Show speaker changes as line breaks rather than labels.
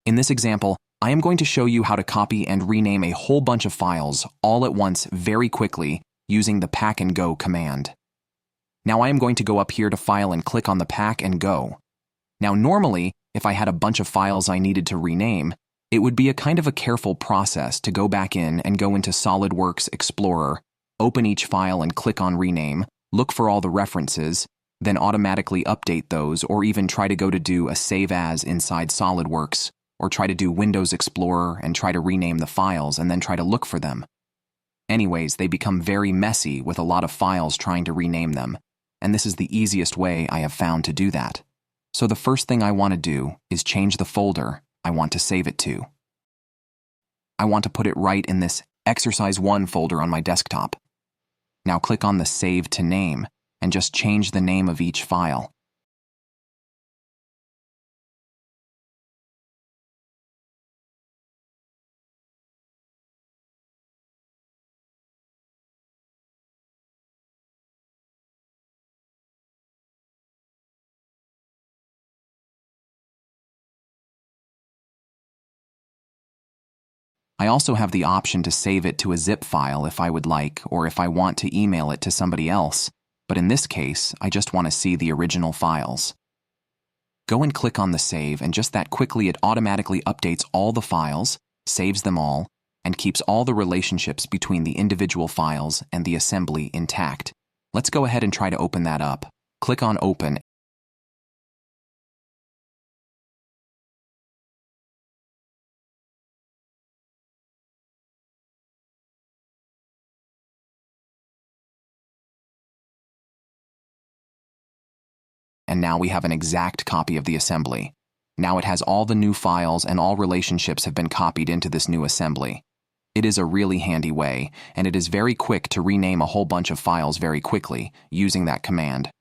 In this example, I am going to show you how to copy and rename a whole bunch of files all at once very quickly using the Pack and Go command. Now I am going to go up here to File and click on the Pack and Go. Now normally, if I had a bunch of files I needed to rename, it would be a kind of a careful process to go back in and go into SOLIDWORKS Explorer, open each file and click on Rename, look for all the references, then automatically update those, or even try to go to do a Save As inside SOLIDWORKS, or try to do Windows Explorer and try to rename the files and then try to look for them. Anyways, they become very messy with a lot of files trying to rename them, and this is the easiest way I have found to do that. So the first thing I want to do is change the folder I want to save it to. I want to put it right in this Exercise 1 folder on my desktop. Now click on the Save to Name and just change the name of each file. I also have the option to save it to a zip file if I would like, or if I want to email it to somebody else, but in this case, I just want to see the original files. Go and click on the Save, and just that quickly it automatically updates all the files, saves them all, and keeps all the relationships between the individual files and the assembly intact. Let's go ahead and try to open that up. Click on Open. And now we have an exact copy of the assembly. Now it has all the new files and all relationships have been copied into this new assembly. It is a really handy way, and it is very quick to rename a whole bunch of files very quickly using that command.